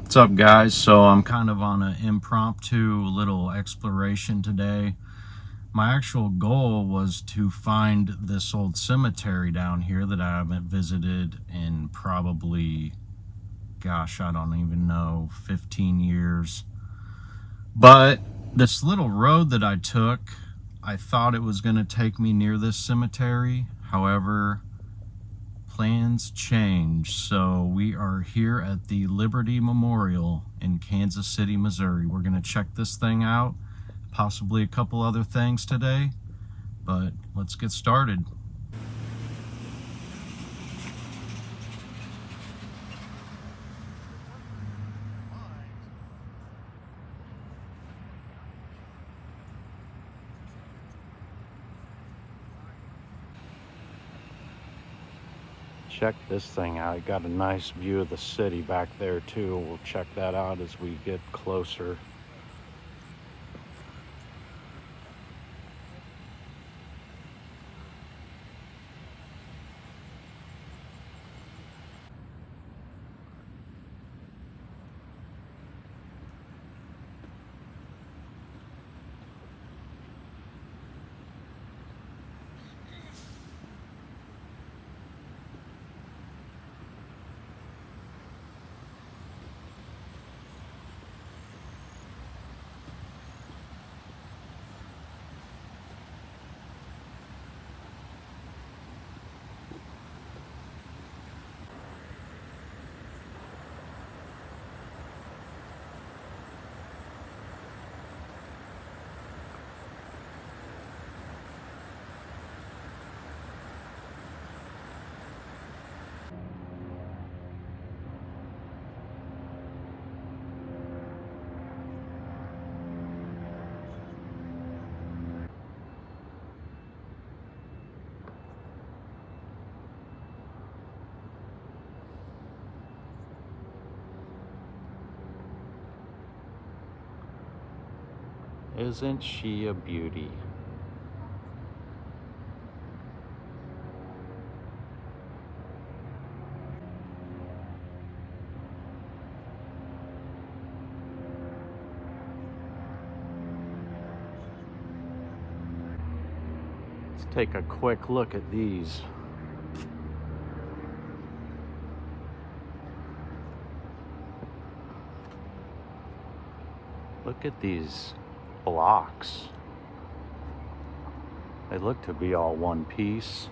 What's up, guys? So I'm kind of on an impromptu little exploration today. My actual goal was to find this old cemetery down here that I haven't visited in probably, gosh, I don't even know, 15 years. But this little road that I took, I thought it was going to take me near this cemetery. However, plans change, so we are here at the Liberty Memorial in Kansas City, Missouri. We're going to check this thing out, possibly a couple other things today, but let's get started. Check this thing out. Got a nice view of the city back there too. We'll check that out as we get closer. Isn't she a beauty? Let's take a quick look at these. Look at these blocks. They look to be all one piece.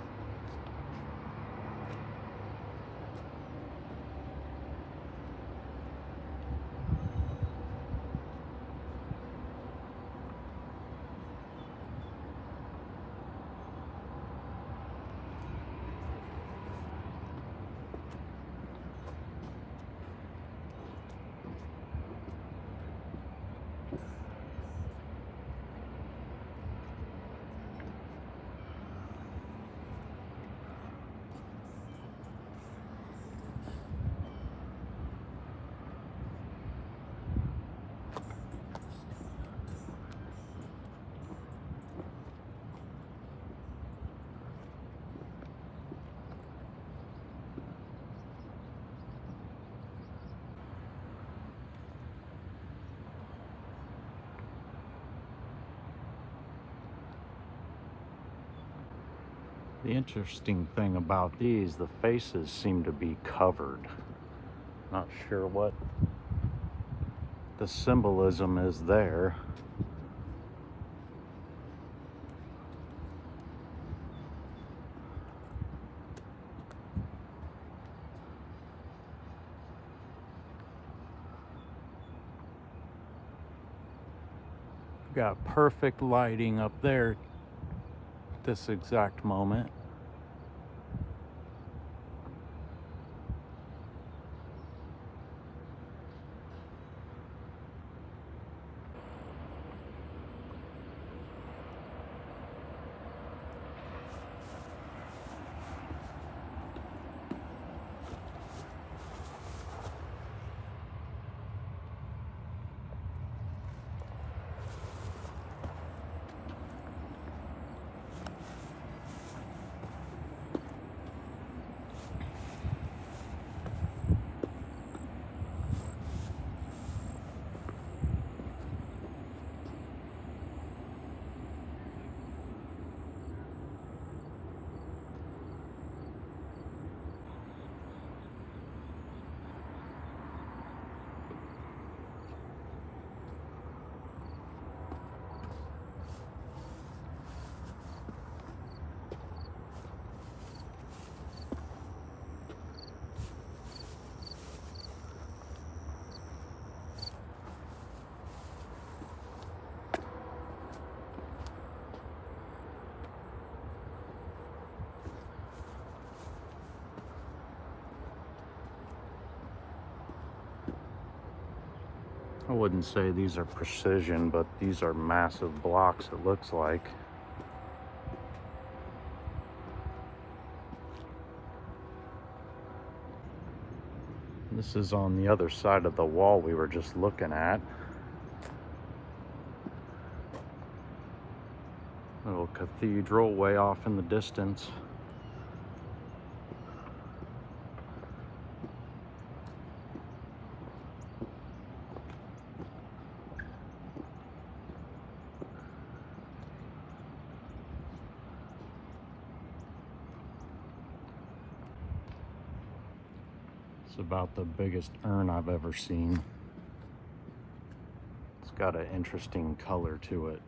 The interesting thing about these, the faces seem to be covered. Not sure what the symbolism is there. Got perfect lighting up there this exact moment. I wouldn't say these are precision, but these are massive blocks, it looks like. This is on the other side of the wall we were just looking at. Little cathedral way off in the distance. It's about the biggest urn I've ever seen. It's got an interesting color to it.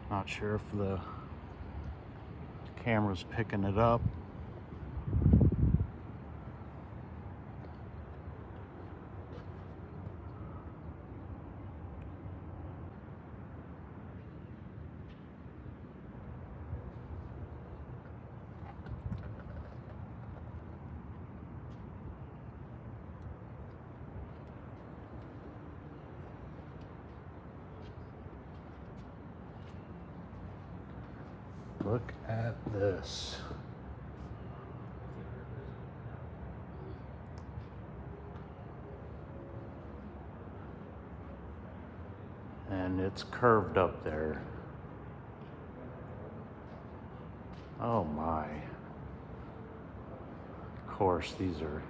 Not sure if the camera's picking it up. Look at this. And it's curved up there. Oh my. Of course, these are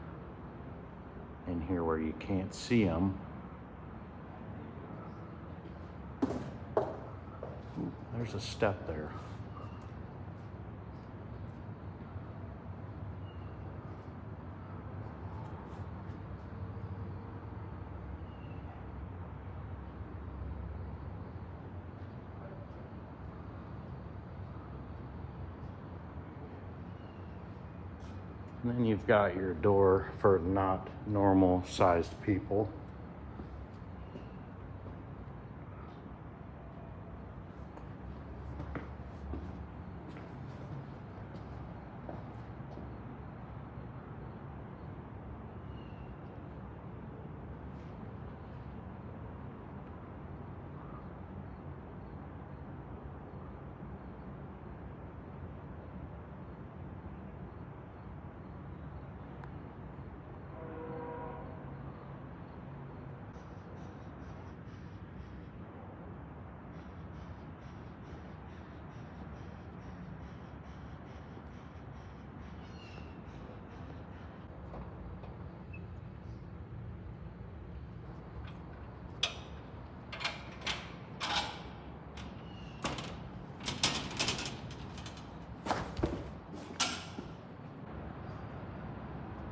in here where you can't see them. Ooh, there's a step there. And then you've got your door for not normal sized people.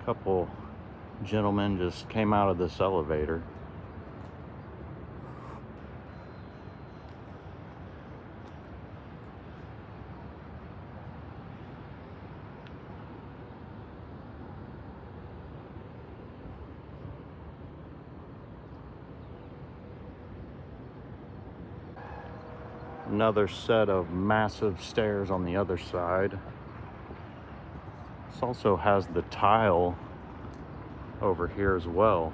Couple gentlemen just came out of this elevator. Another set of massive stairs on the other side. This also has the tile over here as well.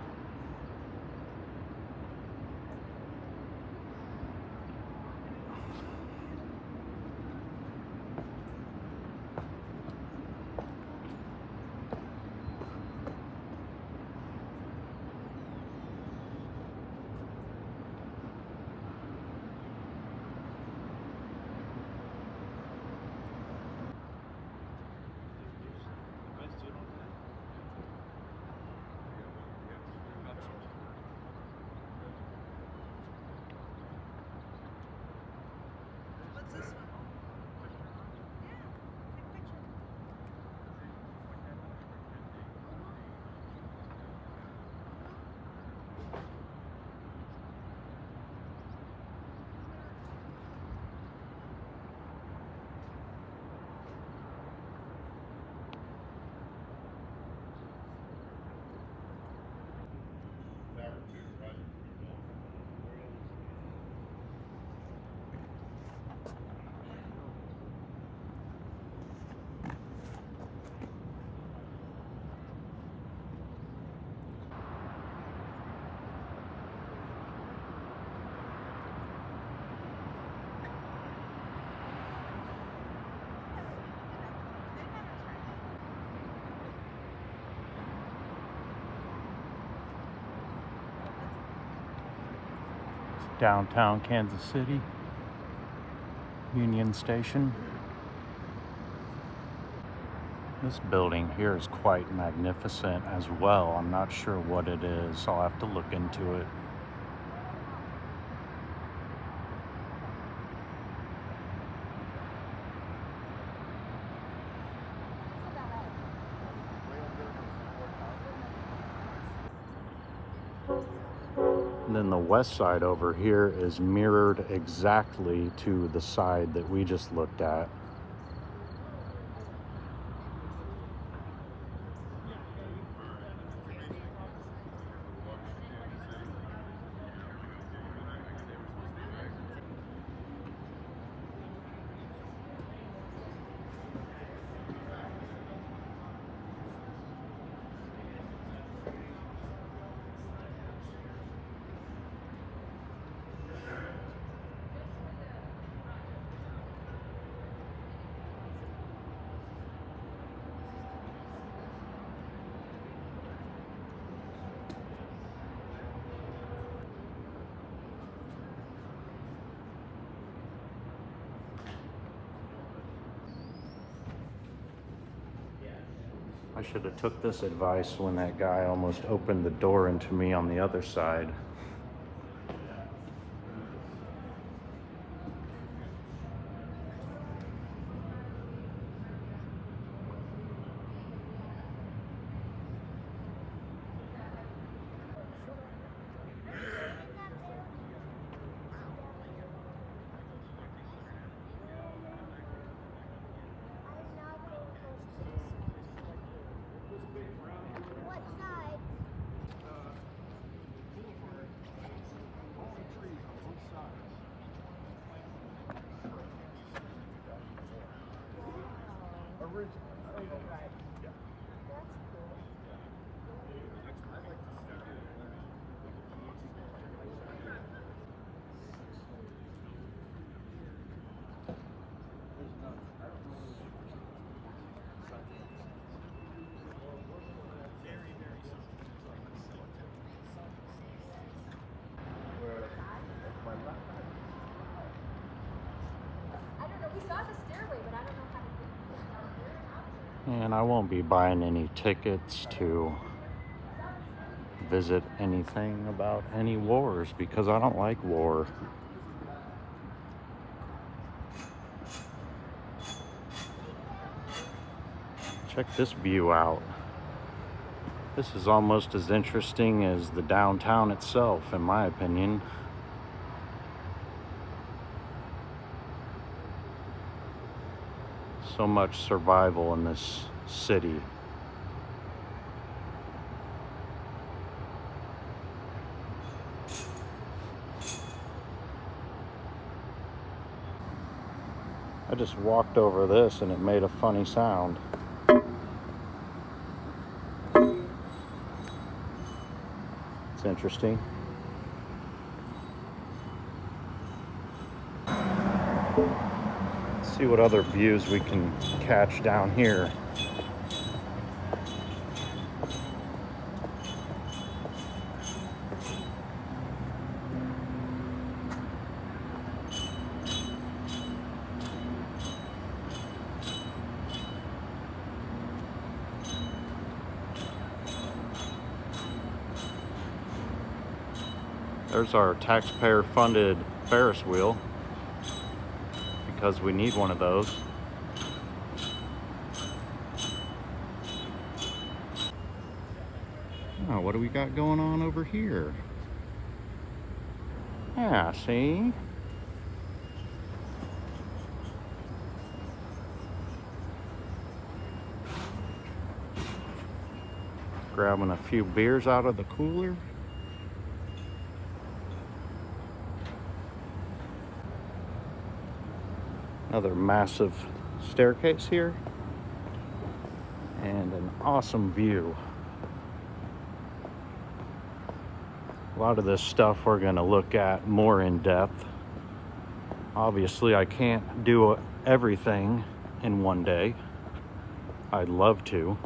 Downtown Kansas City, Union Station. This building here is quite magnificent as well. I'm not sure what it is, so I'll have to look into it. And then the west side over here is mirrored exactly to the side that we just looked at. I should have took this advice when that guy almost opened the door into me on the other side. And I won't be buying any tickets to visit anything about any wars because I don't like war. Check this view out. This is almost as interesting as the downtown itself, in my opinion. So much survival in this city. I just walked over this and it made a funny sound. It's interesting. See what other views we can catch down here. There's our taxpayer-funded Ferris wheel, because we need one of those. Oh, what do we got going on over here? Yeah, see? Grabbing a few beers out of the cooler. Another massive staircase here. And an awesome view. A lot of this stuff we're going to look at more in depth. Obviously, I can't do everything in one day. I'd love to.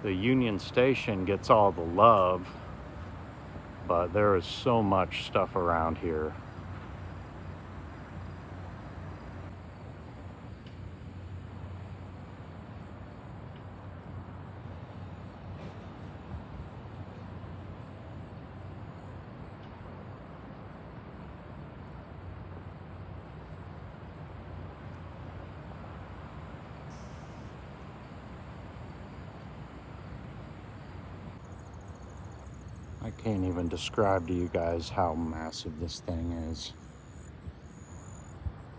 The Union Station gets all the love, but there is so much stuff around here. I can't even describe to you guys how massive this thing is.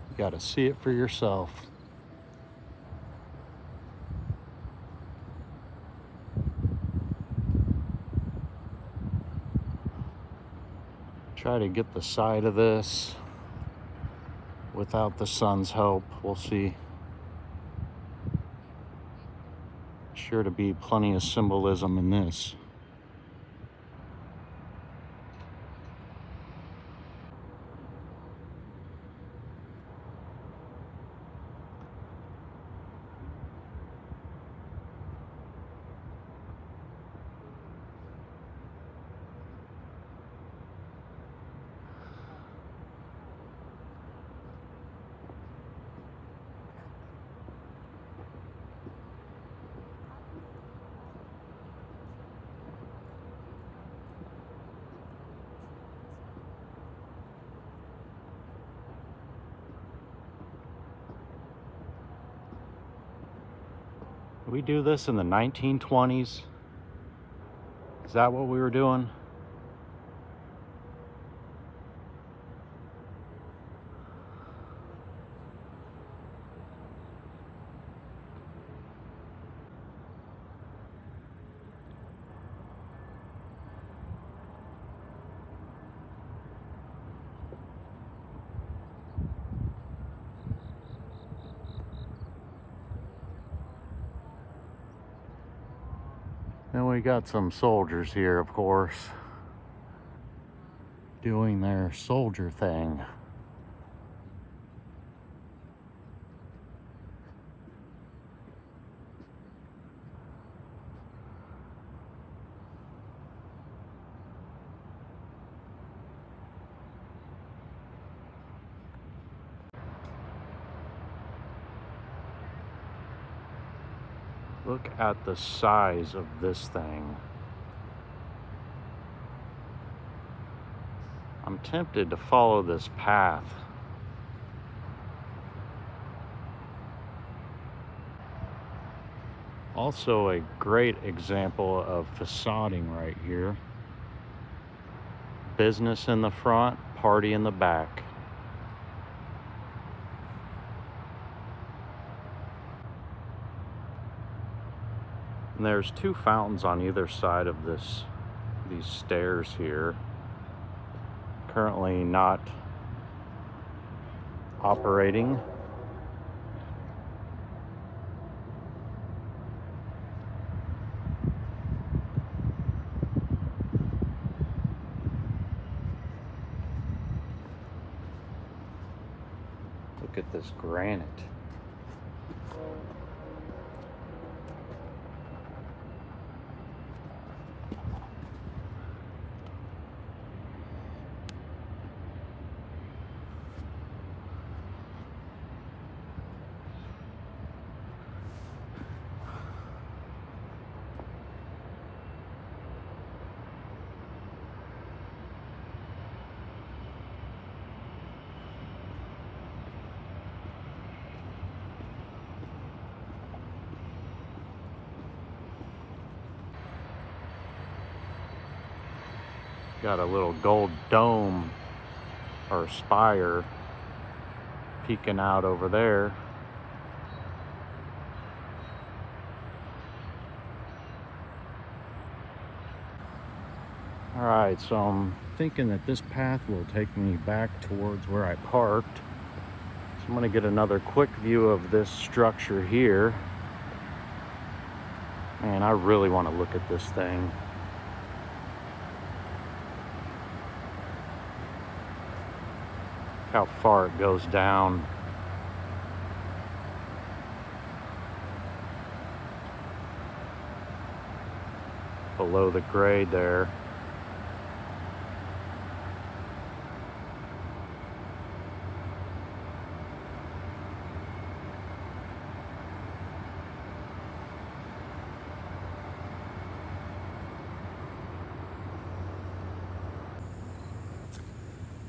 You gotta see it for yourself. Try to get the side of this without the sun's help. We'll see. Sure to be plenty of symbolism in this. Did we do this in the 1920s? Is that what we were doing? And we got some soldiers here, of course, doing their soldier thing. Look at the size of this thing. I'm tempted to follow this path. Also a great example of facading right here. Business in the front, party in the back. And there's two fountains on either side of these stairs here. Currently not operating. Look at this granite. Got a little gold dome or spire peeking out over there. All right, so I'm thinking that this path will take me back towards where I parked. So I'm gonna get another quick view of this structure here. Man, I really want to look at this thing. How far it goes down. below the grade there.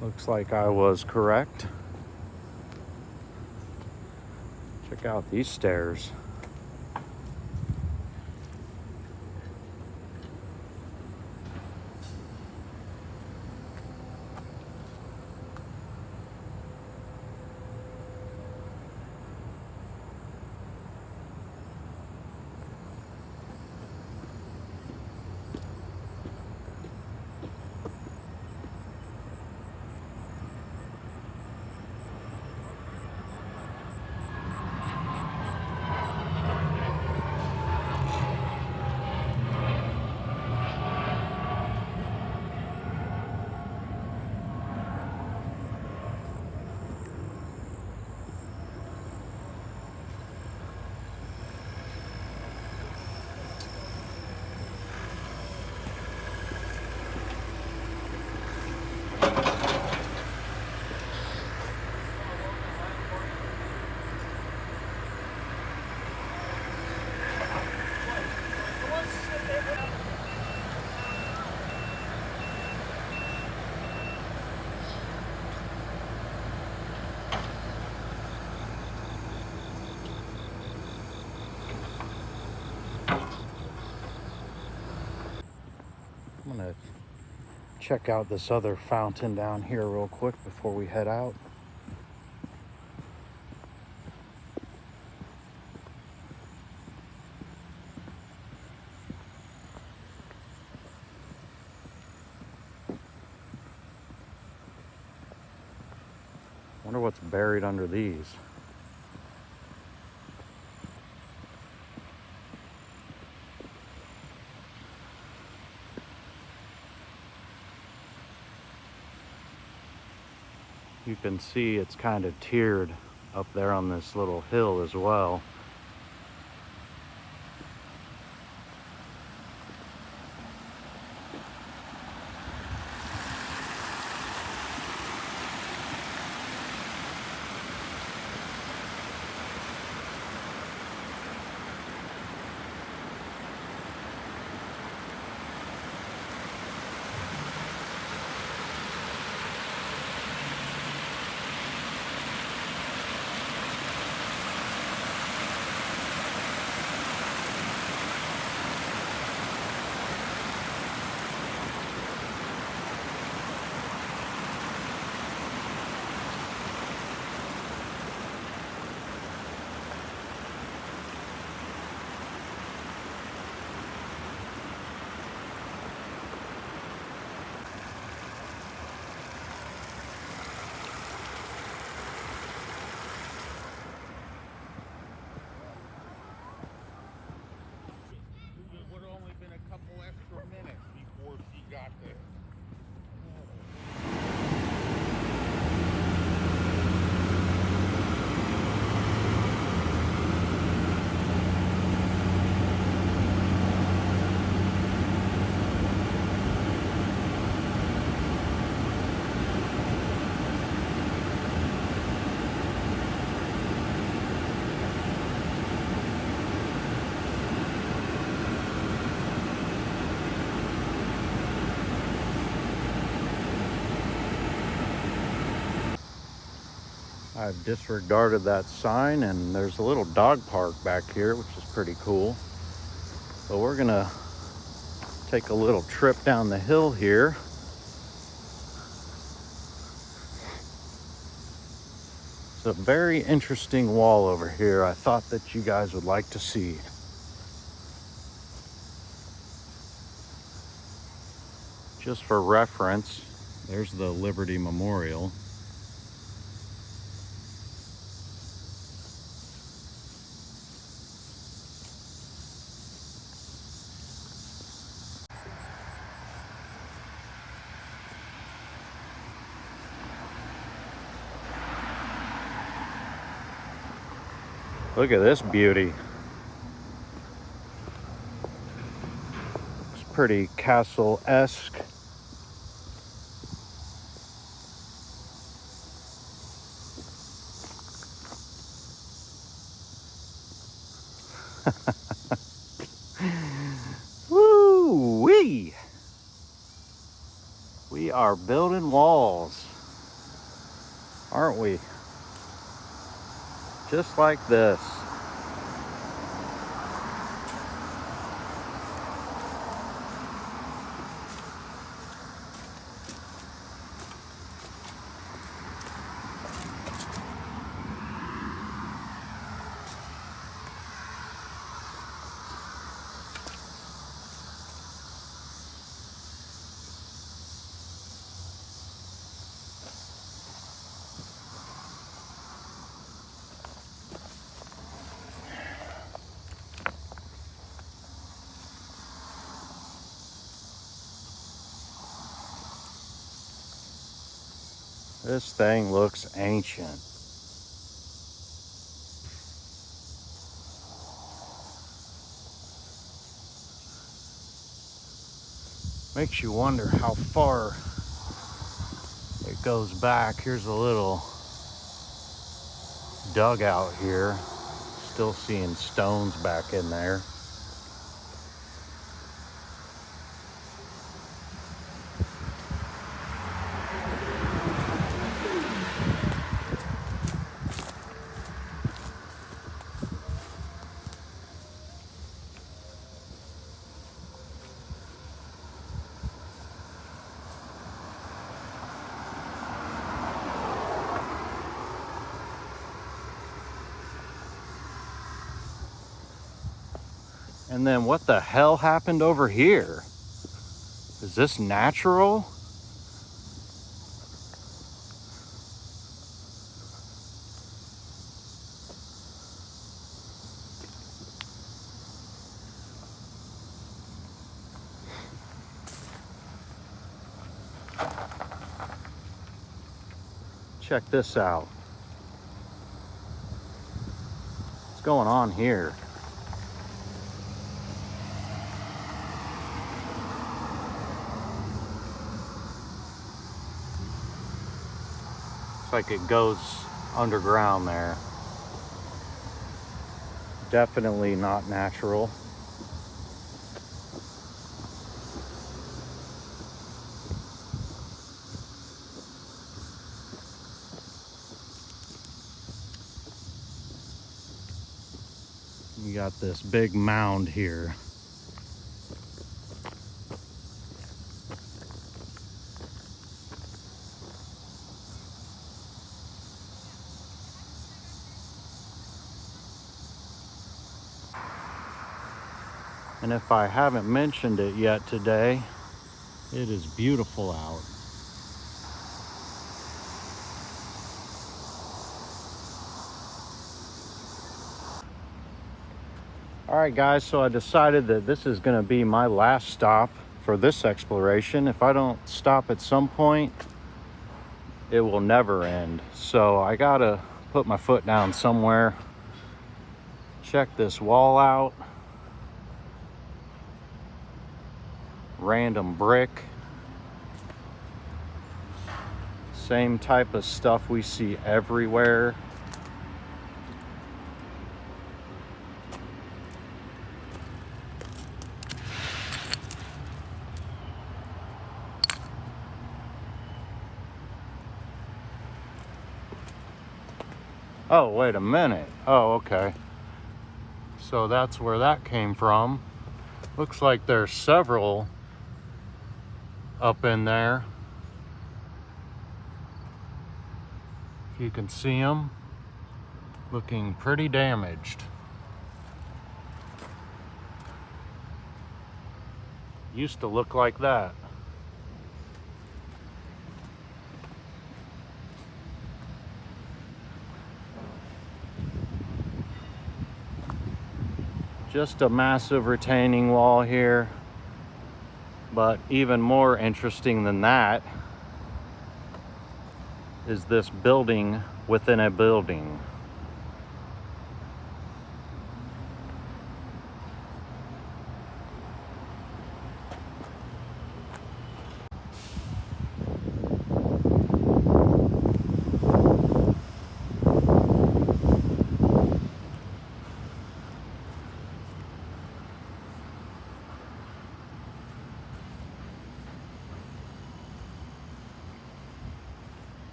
Looks like I was correct. Check out these stairs. I'm gonna check out this other fountain down here real quick before we head out. Wonder what's buried under these. You can see it's kind of tiered up there on this little hill as well. I've disregarded that sign, and there's a little dog park back here, which is pretty cool. But we're gonna take a little trip down the hill here. It's a very interesting wall over here I thought that you guys would like to see. Just for reference, there's the Liberty Memorial. Look at this beauty. It's Pretty castle-esque. Woo-wee! We are building walls, aren't we? Just like this. This thing looks ancient. Makes you wonder how far it goes back. Here's a little dugout here. Still seeing stones back in there. And then what the hell happened over here? Is this natural? Check this out. What's going on here? Like it goes underground there. Definitely not natural. You got this big mound here. And if I haven't mentioned it yet today, it is beautiful out. All right, guys, so I decided that this is going to be my last stop for this exploration. If I don't stop at some point, it will never end. So I gotta put my foot down somewhere. Check this wall out. Random brick. Same type of stuff we see everywhere. Oh, wait a minute. Oh, okay. So that's where that came from. Looks like there's several up in there. If you can see them, looking pretty damaged. Used to look like that. Just a massive retaining wall here. But even more interesting than that is this building within a building.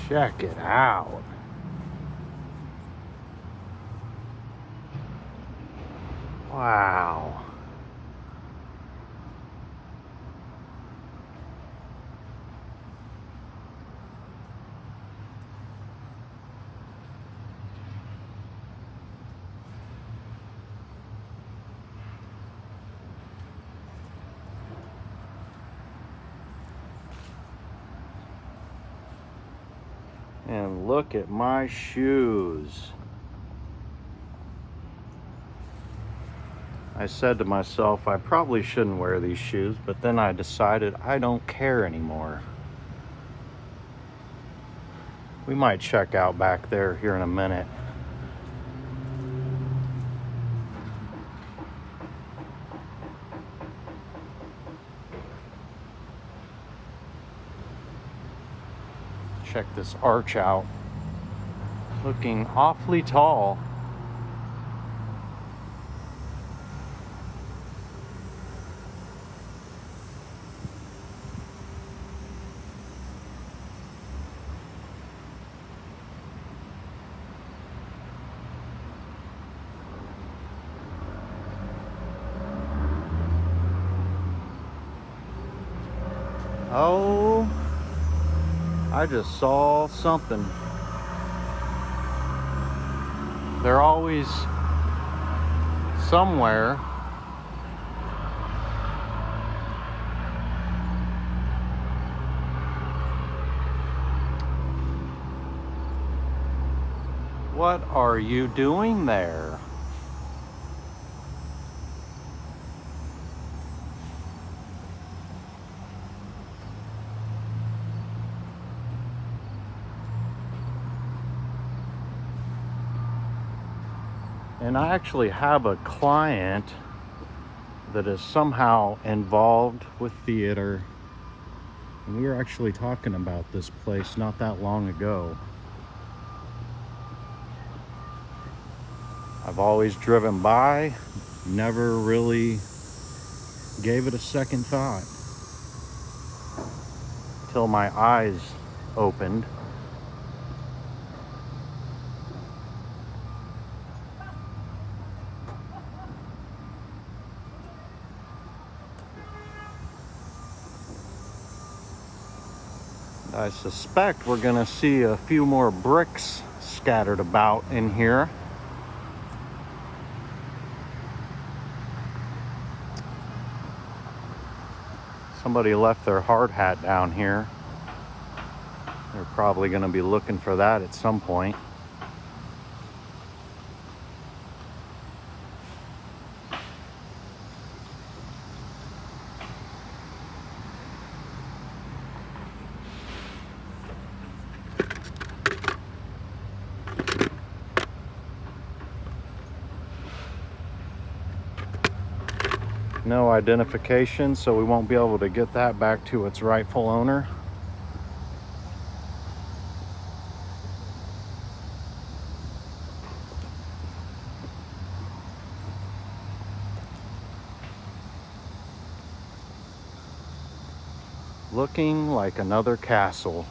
Check it out. Wow. And look at my shoes. I said to myself, I probably shouldn't wear these shoes, but then I decided I don't care anymore. We might check out back there here in a minute. Check this arch out. Looking awfully tall. Oh, I just saw something. They're always somewhere. What are you doing there? And I actually have a client that is somehow involved with theater. And we were actually talking about this place not that long ago. I've always driven by, never really gave it a second thought till my eyes opened. I suspect we're gonna see a few more bricks scattered about in here. Somebody left their hard hat down here. They're probably gonna be looking for that at some point. No identification, so we won't be able to get that back to its rightful owner. Looking like another castle.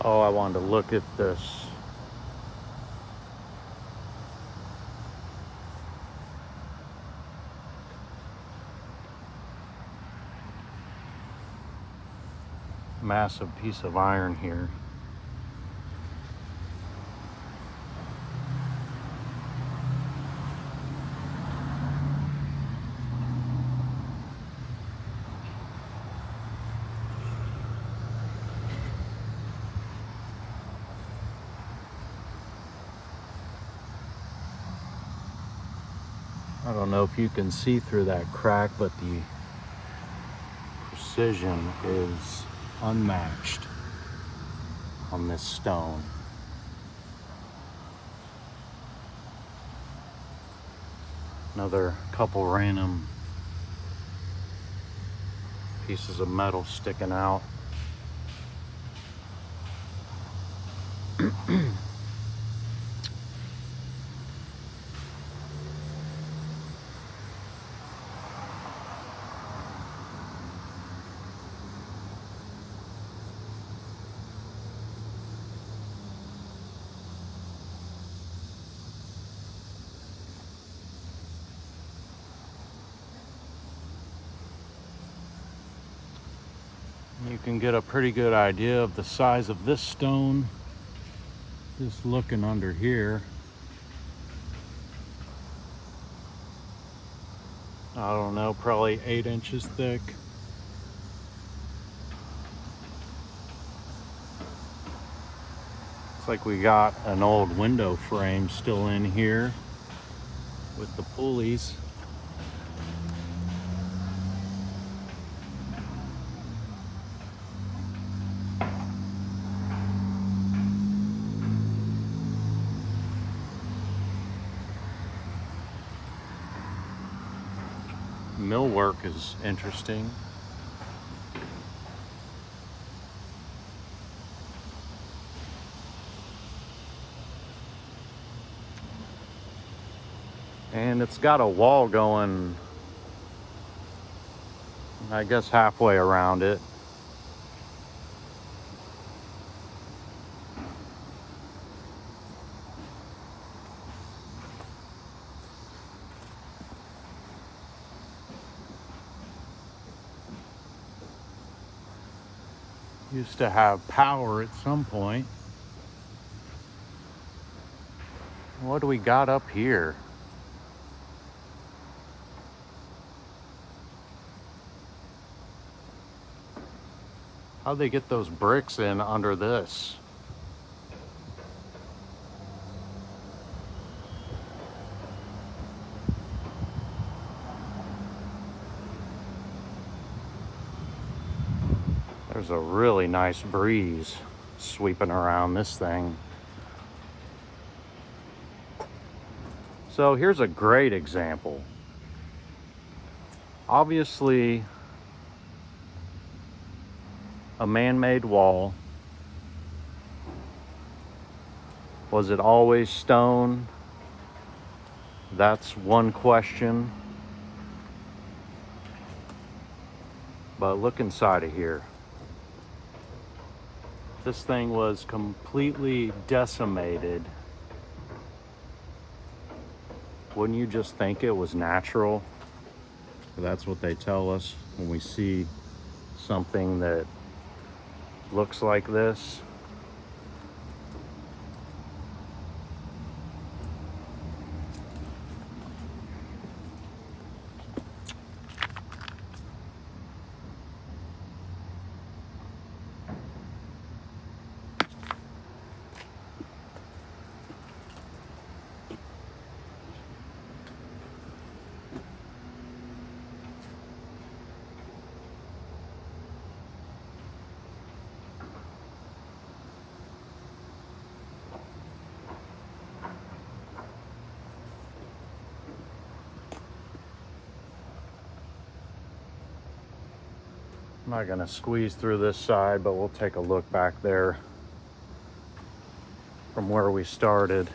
Oh, I wanted to look at this. Massive piece of iron here. I don't know if you can see through that crack, but the precision is unmatched on this stone. Another couple random pieces of metal sticking out. You can get a pretty good idea of the size of this stone just looking under here. I don't know, probably 8 inches thick. Looks like we got an old window frame still in here with the pulleys. Millwork is interesting. And it's got a wall going, I guess, halfway around it. Used to have power at some point. What do we got up here? How'd they get those bricks in under this? There's a really nice breeze sweeping around this thing. So here's a great example. Obviously, a man-made wall. Was it always stone? That's one question. But look inside of here. This thing was completely decimated. Wouldn't you just think it was natural? That's what they tell us when we see something that looks like this. I'm not gonna squeeze through this side, but we'll take a look back there from where we started.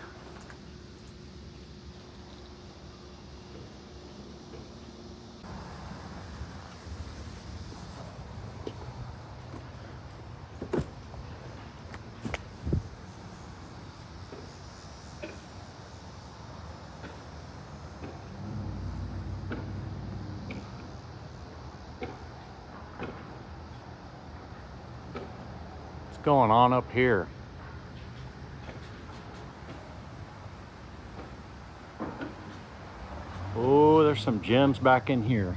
going on up here? Oh, there's some gems back in here.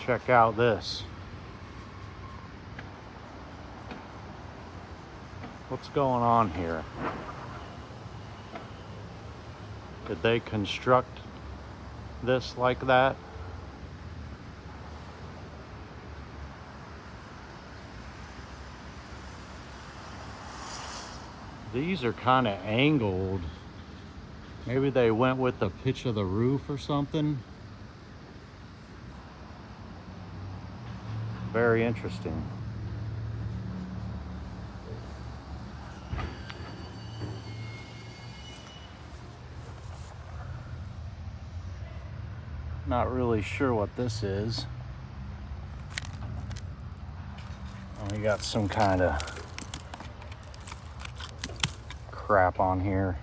Check out this. What's going on here? Did they construct this like that? These are kind of angled. Maybe they went with the pitch of the roof or something. Very interesting. Not really sure what this is. Oh, we got some kind of crap on here.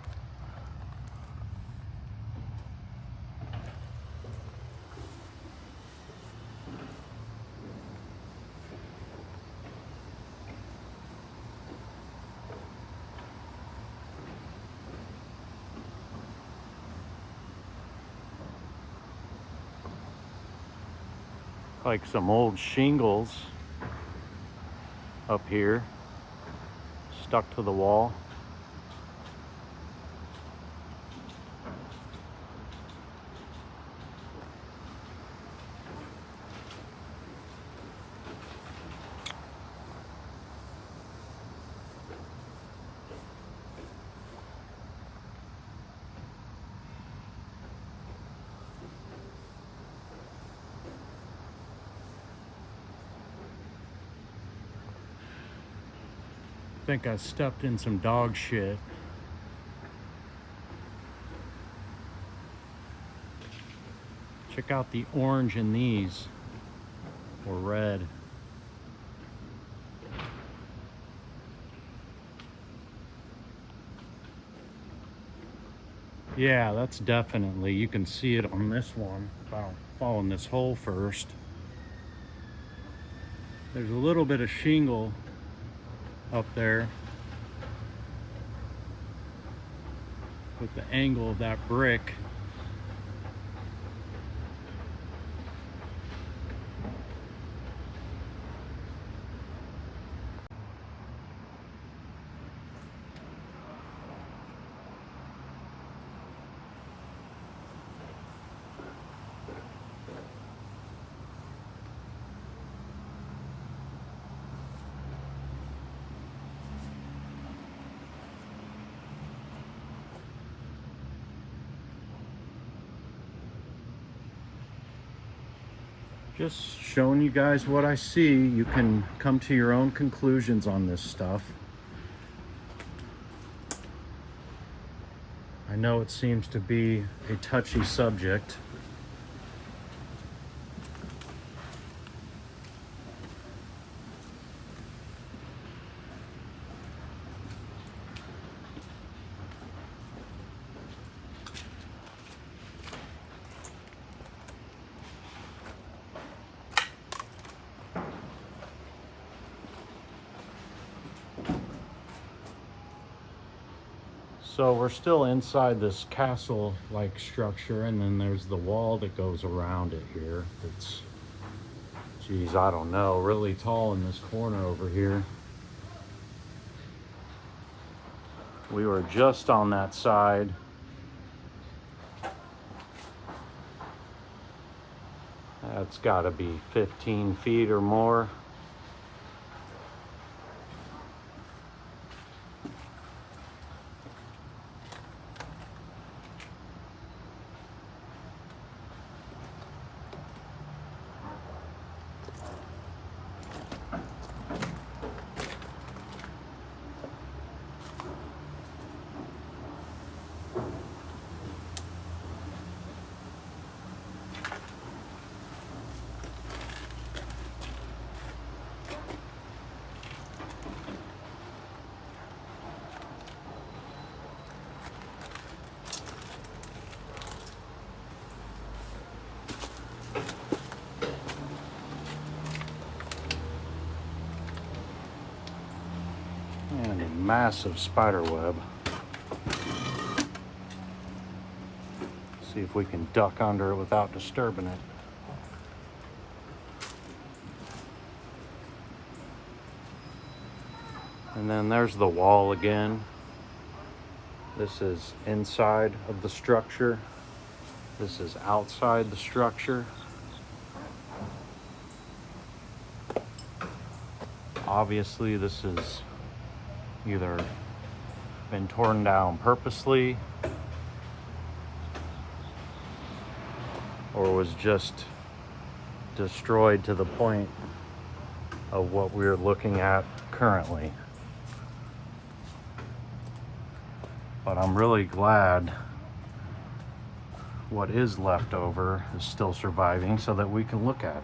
Like some old shingles up here, stuck to the wall. I think I stepped in some dog shit. Check out the orange in these, or red. Yeah, that's definitely, you can see it on this one. Wow, following this hole first. There's a little bit of shingle up there with the angle of that brick. Just showing you guys what I see. You can come to your own conclusions on this stuff. I know it seems to be a touchy subject. So we're still inside this castle-like structure, and then there's the wall that goes around it here. It's, geez, I don't know, really tall in this corner over here. We were just on that side. That's got to be 15 feet or more. And a massive spider web. See if we can duck under it without disturbing it. And then there's the wall again. This is inside of the structure. This is outside the structure. Obviously, this has either been torn down purposely or was just destroyed to the point of what we're looking at currently. But I'm really glad what is left over is still surviving so that we can look at it.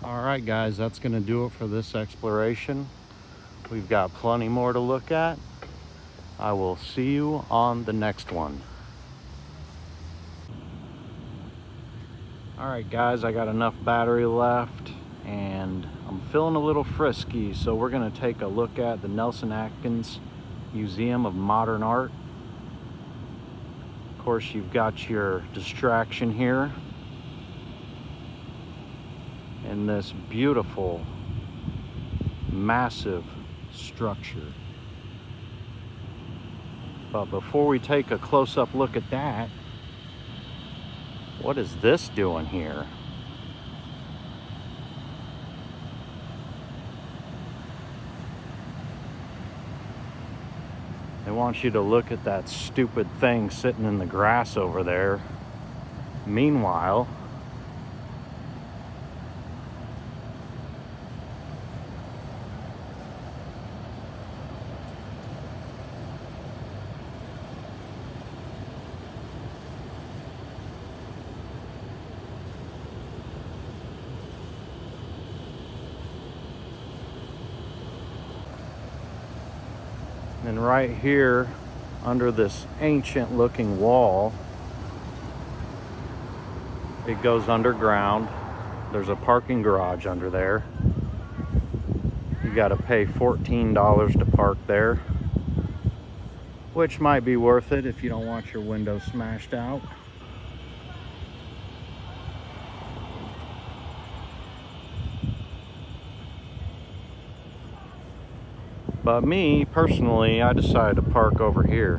All right, guys, that's going to do it for this exploration. We've got plenty more to look at. I will see you on the next one. All right, guys, I got enough battery left and I'm feeling a little frisky, so we're going to take a look at the Nelson-Atkins Museum of Modern Art. Of course, you've got your distraction here in this beautiful, massive structure. But before we take a close-up look at that, what is this doing here? They want you to look at that stupid thing sitting in the grass over there. Meanwhile, and right here under this ancient looking wall, it goes underground. There's a parking garage under there. You got to pay $14 to park there, which might be worth it if you don't want your windows smashed out. But me, personally, I decided to park over here.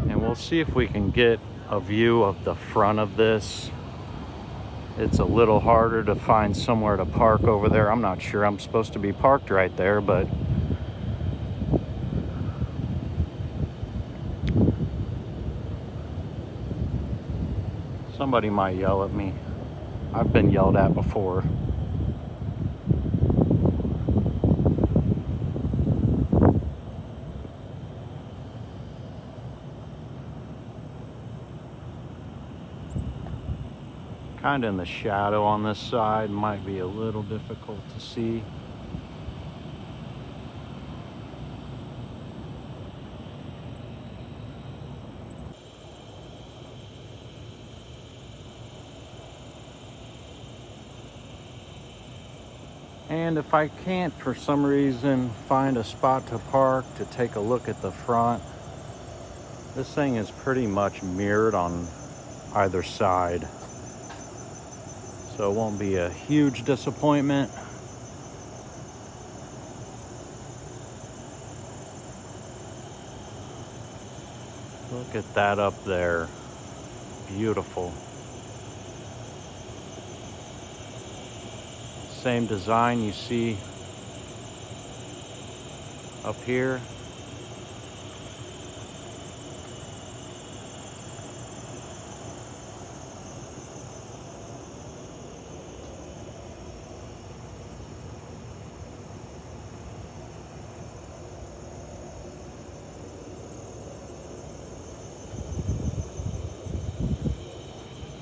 And we'll see if we can get a view of the front of this. It's a little harder to find somewhere to park over there. I'm not sure I'm supposed to be parked right there, but somebody might yell at me. I've been yelled at before. Kind of in the shadow on this side, might be a little difficult to see. And if I can't, for some reason, find a spot to park to take a look at the front, this thing is pretty much mirrored on either side. So it won't be a huge disappointment. Look at that up there. Beautiful. Same design you see up here.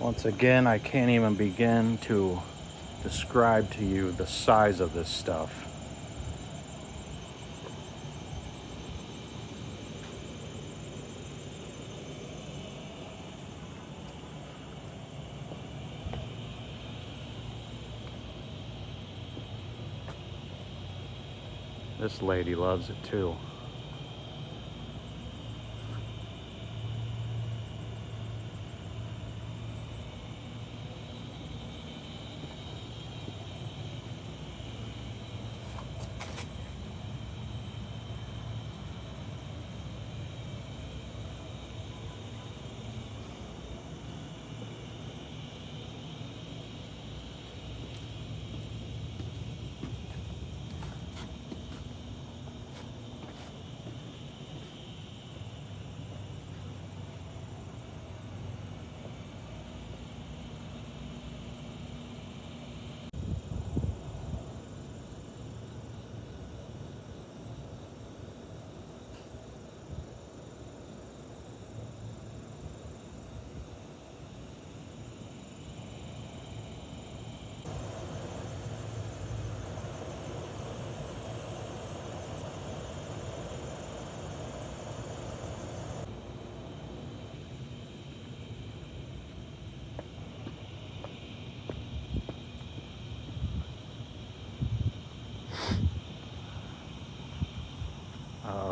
Once again, I can't even begin to describe to you the size of this stuff. This lady loves it too.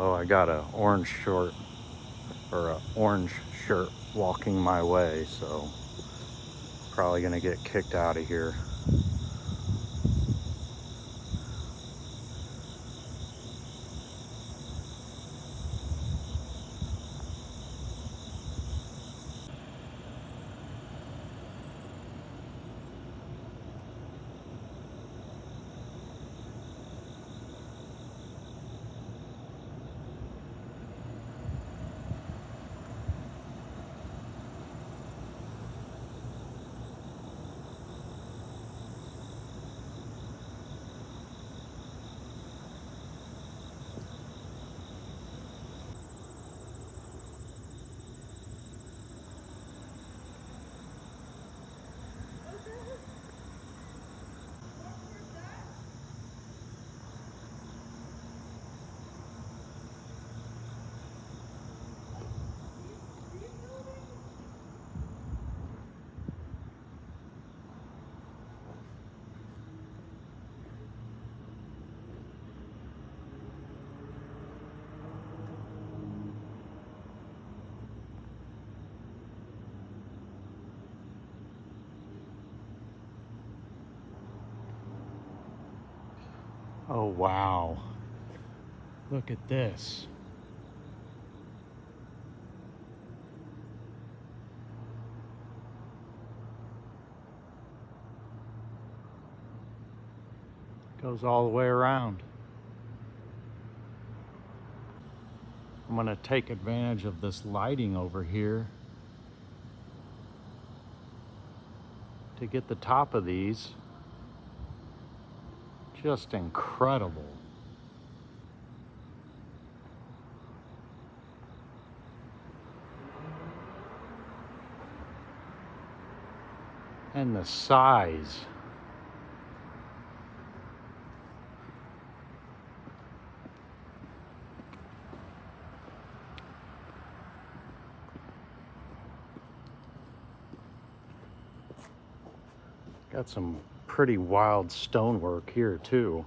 Oh, I got a orange short or a orange shirt walking my way, so probably gonna get kicked out of here. Oh, wow. Look at this. Goes all the way around. I'm gonna take advantage of this lighting over here to get the top of these. Just incredible. And the size. Got some pretty wild stonework here too.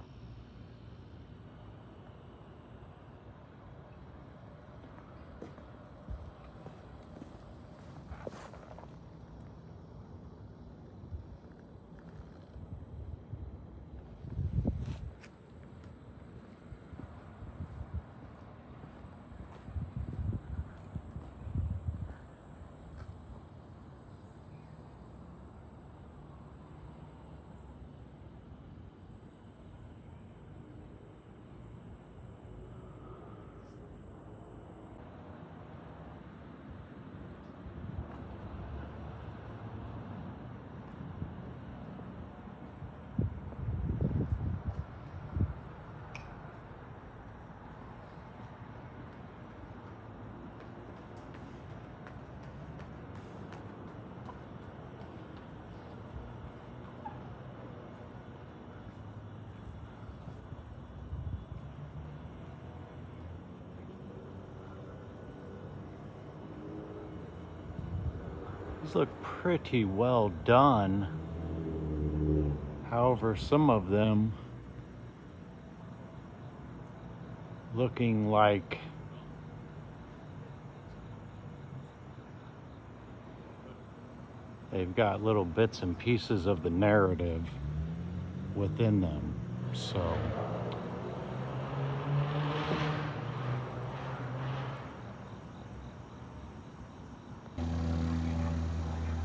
These look pretty well done. However, some of them looking like they've got little bits and pieces of the narrative within them. So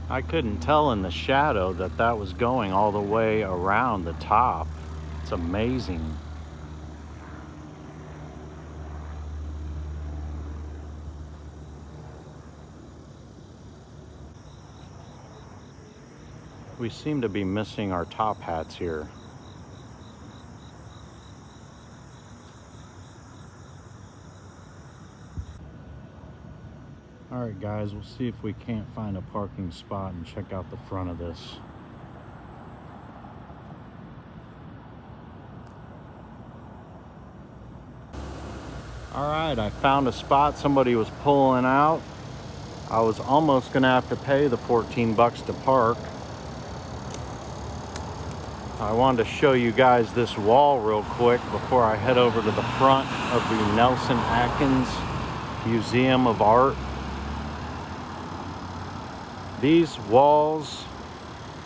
I couldn't tell in the shadow that that was going all the way around the top. It's amazing. We seem to be missing our top hats here. All right, guys, we'll see if we can't find a parking spot and check out the front of this. All right, I found a spot. Somebody was pulling out. I was almost gonna have to pay the 14 bucks to park. I wanted to show you guys this wall real quick before I head over to the front of the Nelson-Atkins Museum of Art. These walls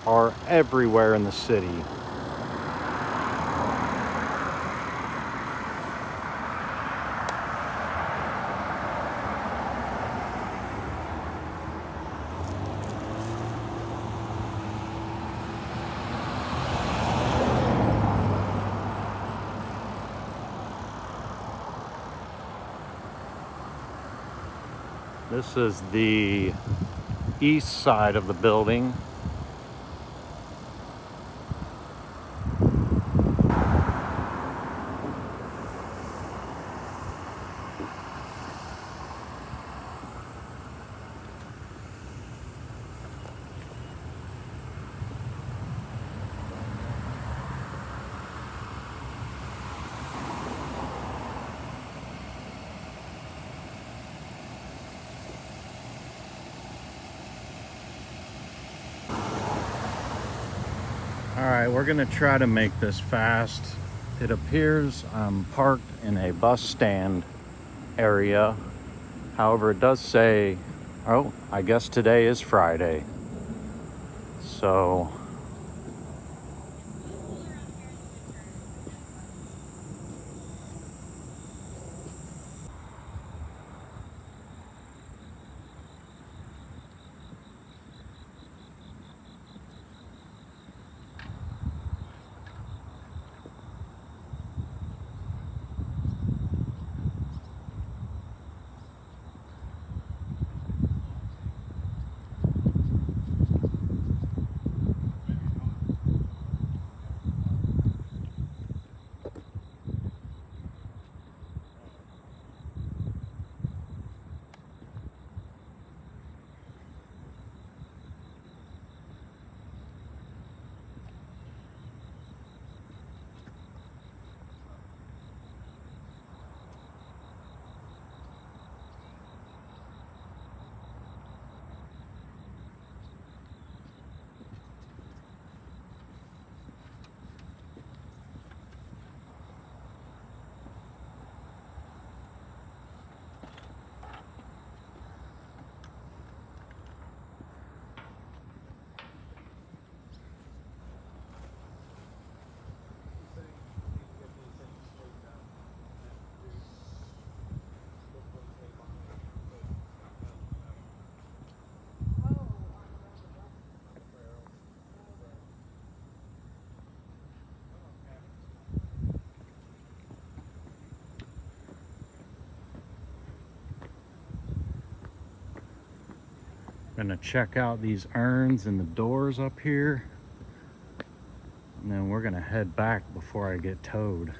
are everywhere in the city. This is the east side of the building. All right, we're gonna try to make this fast. It appears I'm parked in a bus stand area. However, it does say, oh, I guess today is Friday. So I'm gonna check out these urns and the doors up here, and then we're gonna head back before I get towed.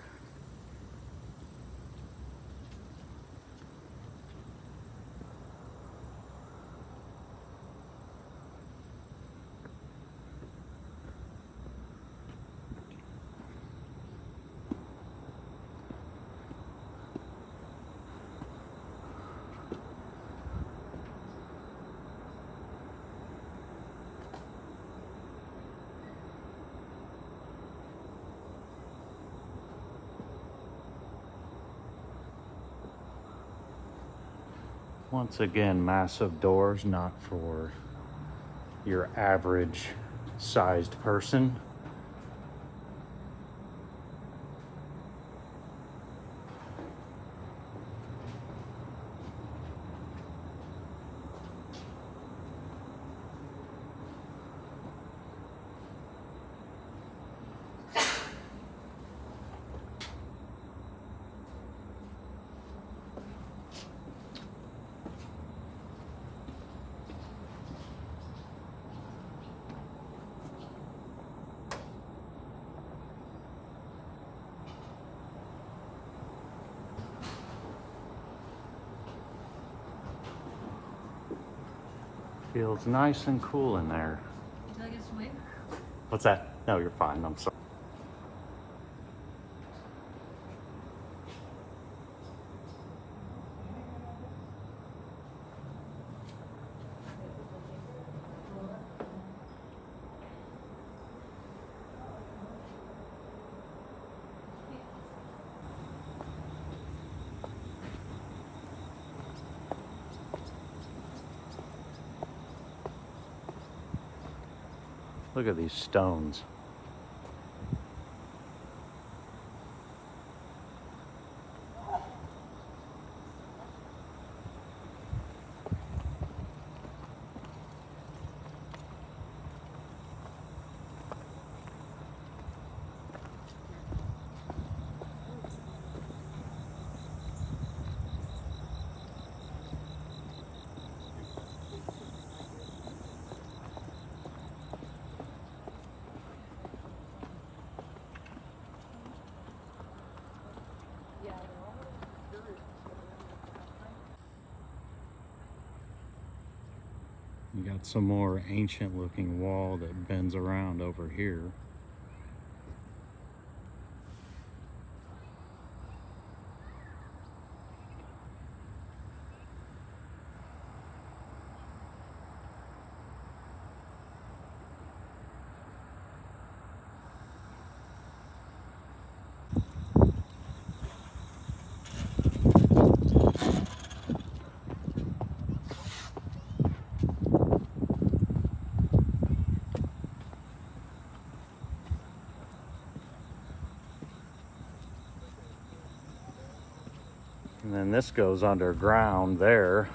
Once again, massive doors, not for your average sized person. Feels nice and cool in there. Would you like us to wait? What's that? No, you're fine. I'm sorry. Look at these stones. You got some more ancient looking wall that bends around over here. And then this goes underground there.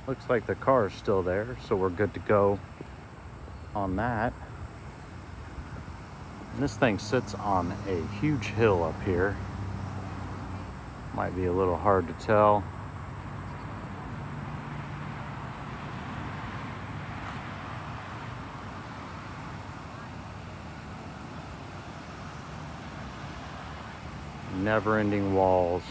Looks like the car is still there, so we're good to go on that. And this thing sits on a huge hill up here. Might be a little hard to tell. Never-ending walls.